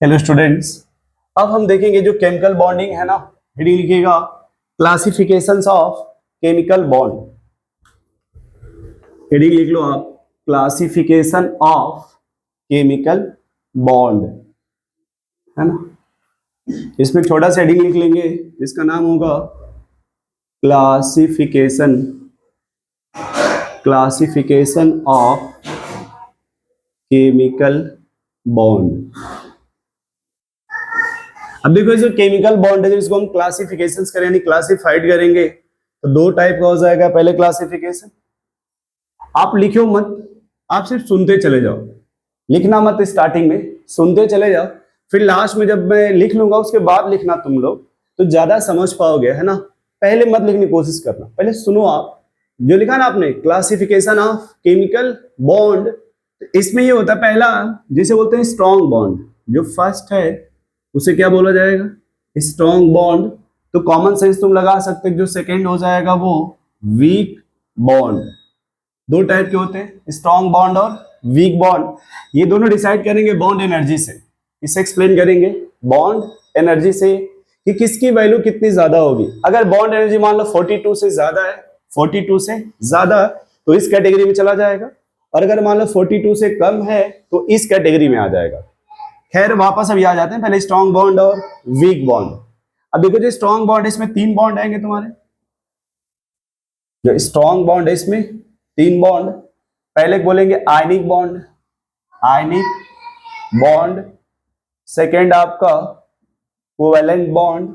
Hello students, अब हम देखेंगे जो केमिकल बॉन्डिंग है ना, हेडिंग लिखिएगा classifications of chemical bond. Heading लिख लो आप, क्लासिफिकेशन ऑफ केमिकल बॉन्ड, है ना। इसमें छोटा सा हेडिंग लिख लेंगे जिसका नाम होगा क्लासिफिकेशन ऑफ केमिकल बॉन्ड। अब देखो जो केमिकल बॉन्ड है, जब इसको हम क्लासिफिकेशंस करें यानी क्लासिफाइड करेंगे तो दो टाइप का हो जाएगा। पहले क्लासिफिकेशन आप लिखो मत, आप सिर्फ सुनते चले जाओ, लिखना मत। स्टार्टिंग में सुनते चले जाओ, फिर लास्ट में जब मैं लिख लूंगा उसके बाद लिखना तुम लोग, तो ज्यादा समझ पाओगे, है ना। पहले मत लिखने की कोशिश करना, पहले सुनो। आप जो लिखा ना आपने क्लासिफिकेशन ऑफ केमिकल बॉन्ड, इसमें ये होता है पहला जिसे बोलते हैं स्ट्रॉन्ग बॉन्ड। जो फर्स्ट है उसे क्या बोला जाएगा? Strong bond. तो कॉमन सेंस तुम लगा सकते हो, जो सेकंड हो जाएगा वो वीक बॉन्ड। दो टाइप के होते हैं, स्ट्रॉन्ग बॉन्ड और वीक बॉन्ड। ये दोनों डिसाइड करेंगे बॉन्ड एनर्जी से। इसे एक्सप्लेन करेंगे बॉन्ड एनर्जी से कि किसकी वैल्यू कितनी ज्यादा होगी। अगर बॉन्ड एनर्जी मान लो 42 से ज्यादा है, 42 से ज्यादा, तो इस कैटेगरी में चला जाएगा। और अगर मान लो 42 से कम है तो इस कैटेगरी में आ जाएगा। खैर वापस अभी आ जाते हैं, पहले स्ट्रॉन्ग बॉन्ड और वीक बॉन्ड। अब देखो जो स्ट्रॉन्ग बॉन्ड है इसमें 3 बॉन्ड आएंगे तुम्हारे। जो स्ट्रॉन्ग बॉन्ड है इसमें 3 बॉन्ड। पहले बोलेंगे ionic bond, ionic bond. Second आपका कोवैलेंट बॉन्ड,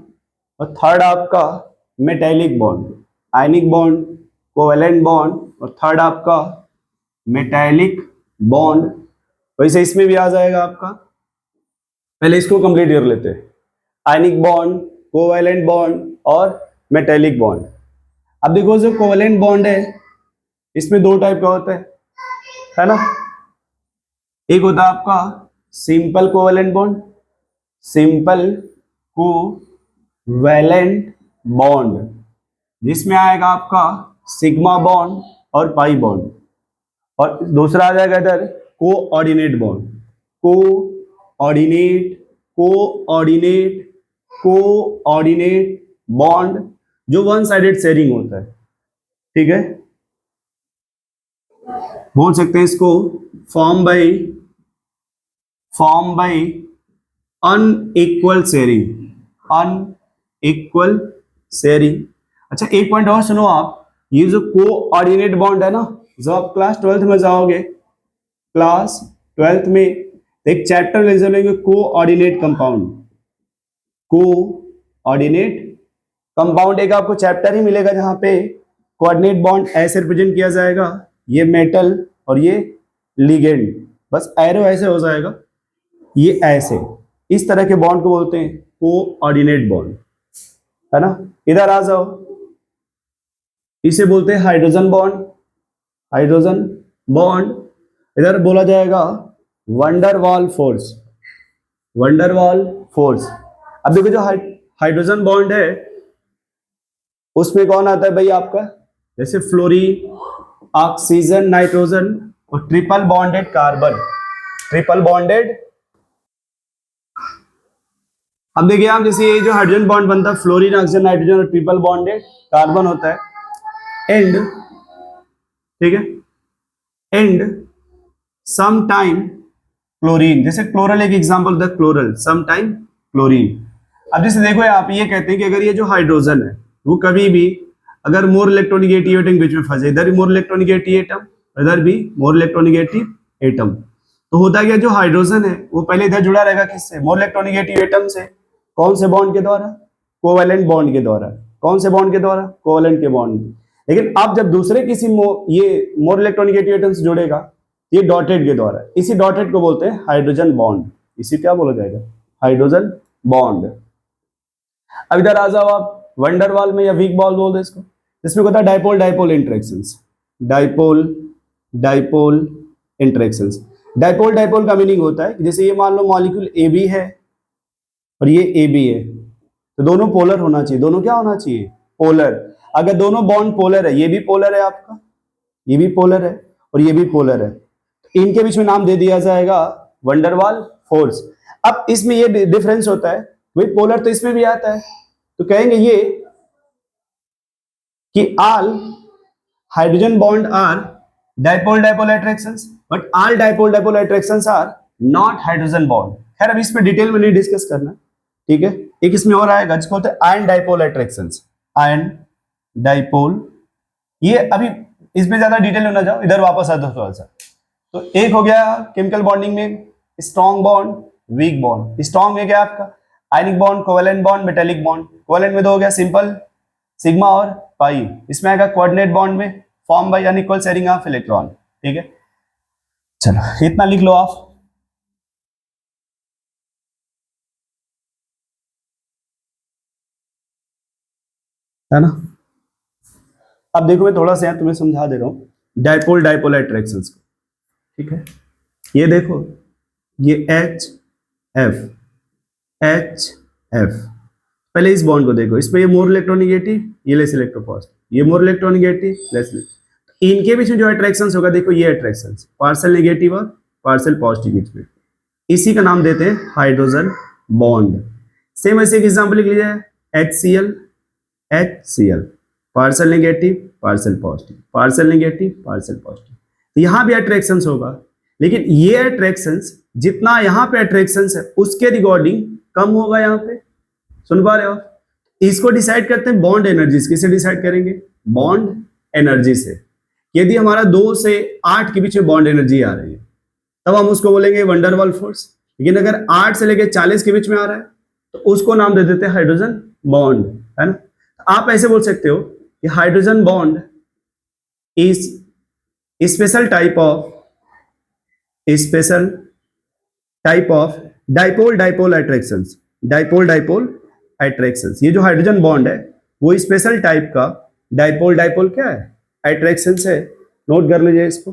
और थर्ड आपका metallic bond. Ionic bond, covalent bond, और थर्ड आपका मेटेलिक बॉन्ड। वैसे इसमें भी आ जाएगा आपका। पहले इसको कंप्लीट कर लेते हैं, आयनिक बॉन्ड, कोवैलेंट बॉन्ड और मेटेलिक बॉन्ड। अब देखो जो कोवैलेंट बॉन्ड है इसमें दो टाइप का होता है ना। एक होता है आपका simple covalent bond, simple covalent bond, जिसमें आएगा आपका सिग्मा बॉन्ड और पाई बॉन्ड। और दूसरा आ जाएगा इधर कोऑर्डिनेट बॉन्ड, कोऑर्डिनेट बॉन्ड, जो वन साइडेड शेयरिंग होता है। ठीक है, बोल सकते हैं इसको फॉर्म बाय अनइक्वल शेयरिंग। अच्छा एक पॉइंट और सुनो आप, ये जो कोऑर्डिनेट बॉन्ड है ना, जब आप क्लास 12th में जाओगे, क्लास 12th में एक चैप्टर ले चलेंगे कोऑर्डिनेट कंपाउंड। कोऑर्डिनेट कंपाउंड एक आपको चैप्टर ही मिलेगा जहां पे कोऑर्डिनेट बॉन्ड ऐसे रिप्रेजेंट किया जाएगा, ये मेटल और ये लिगेंड, बस एरो ऐसे हो जाएगा, ये ऐसे। इस तरह के बॉन्ड को बोलते हैं कोऑर्डिनेट बॉन्ड, है ना। इधर आ जाओ, इसे बोलते हैं हाइड्रोजन बॉन्ड। इधर बोला जाएगा वंडरवाल फोर्स। अब देखो जो हाइड्रोजन बॉन्ड है उसमें कौन आता है भाई आपका, जैसे फ्लोरीन, ऑक्सीजन, नाइट्रोजन और ट्रिपल बॉन्डेड कार्बन। अब देखिए आप, जैसे ये जो हाइड्रोजन बॉन्ड बनता है फ्लोरीन, ऑक्सीजन, नाइट्रोजन और ट्रिपल बॉन्डेड कार्बन होता है। एंड ठीक है, एंड सम टाइम क्लोरीन, जैसे क्लोरल एक एग्जांपल होता है, क्लोरल सम टाइम क्लोरीन। अब जैसे देखो आप ये कहते हैं कि अगर ये जो हाइड्रोजन है वो कभी भी अगर मोर इलेक्ट्रोनेगेटिव एटम बीच में फंसे, इधर भी मोर इलेक्ट्रोनेगेटिव एटम, इधर भी मोर इलेक्ट्रोनेगेटिव एटम, तो होता क्या, जो हाइड्रोजन है वो पहले इधर जुड़ा रहेगा किससे, मोर इलेक्ट्रोनेगेटिव एटम से। कौन से बॉन्ड के द्वारा? कोवैलेंट बॉन्ड के द्वारा। कौन से बॉन्ड के द्वारा? कोवैलेंट के बॉन्ड। लेकिन अब जब दूसरे किसी ये मोर इलेक्ट्रोनेगेटिव एटम से जुड़ेगा, ये डॉटेड के द्वारा। इसी डॉटेड को बोलते हैं हाइड्रोजन बॉन्ड। इसी क्या बोला जाएगा? Hydrogen bond. अब इधर आ जाओ आप, वंडरवाल में या वीक बॉन्ड बोल दो इसको, जिसमें होता है डाइपोल इंटरेक्शंस। डाइपोल इंटरेक्शंस का मीनिंग होता है जैसे ये मान लो मॉलिक्यूल ए बी है और ये ए बी है, तो दोनों पोलर होना चाहिए। दोनों क्या होना चाहिए? पोलर। अगर दोनों बॉन्ड पोलर है, ये भी पोलर है आपका, ये भी पोलर है और ये भी पोलर है, तो इनके बीच में नाम दे दिया जाएगा वंडरवाल फोर्स। अब इसमें ये डिफरेंस होता है, वही पोलर तो इसमें भी आता है, तो कहेंगे ये कि all hydrogen bond are dipole dipole attractions, but all dipole dipole attractions are not hydrogen bond. खैर अब इस पे डिटेल में नहीं डिस्कस करना, ठीक है। एक इसमें और आएगा जिसको बोलते हैं ion dipole attractions, ion dipole. ये अभी इसमें ज्यादा डिटेल में ना जाओ, इधर वापस आ दो थोड़ा सा। तो एक हो गया केमिकल बॉन्डिंग में strong bond, weak bond. Strong में क्या आपका ionic bond, covalent bond, metallic bond. Covalent में दो हो गया सिंपल सिग्मा और पाई। इसमें आएगा कोऑर्डिनेट बॉन्ड में form by unequal sharing of electron, ठीक है। चलो इतना लिख लो आप। है ना। अब देखो मैं थोड़ा सा यहाँ तुम्हें समझा दे रहा हूं डाइपोल डाइपोल अट्रैक्शंस को, ठीक है। ये देखो ये एच एफ एच एफ, पहले इस बॉन्ड को देखो, इसमें ये मोर इलेक्ट्रोनिगेटिव, ये लेस इलेक्ट्रोपॉजिटिव, ये मोर इलेक्ट्रोनिगेटिव, लेस इलेक्ट्रो। इनके बीच में जो अट्रैक्शंस होगा देखो ये अट्रैक्शंस पार्शियल नेगेटिव और पार्शियल पॉजिटिव बीच में, इसी का नाम देते हैं हाइड्रोजन बॉन्ड। सेम ऐसे एक एग्जांपल लिख लीजिए HCl HCl, partial negative partial positive, partial negative partial positive. यहां भी अट्रैक्शंस होगा, लेकिन ये अट्रैक्शंस जितना यहां पे अट्रैक्शंस है उसके रिगार्डिंग कम होगा यहाँ पे। सुन पा रहे हो? इसको डिसाइड करते हैं बॉन्ड एनर्जी। किससे डिसाइड करेंगे? बॉन्ड एनर्जी से। यदि हमारा 2 से 8 के बीच में बॉन्ड एनर्जी आ रही है तब हम उसको बोलेंगे वंडरवाल फोर्स। लेकिन अगर 8 से लेकर 40 के बीच में आ रहा है तो उसको नाम दे देते हैं हाइड्रोजन बॉन्ड, है ना। आप ऐसे बोल सकते हो कि hydrogen bond is special type of dipole dipole attractions. Dipole dipole attractions, ये जो हाइड्रोजन बॉन्ड है वो स्पेशल टाइप का डाइपोल डाइपोल क्या है? अट्रैक्शंस है। नोट कर लीजिए इसको।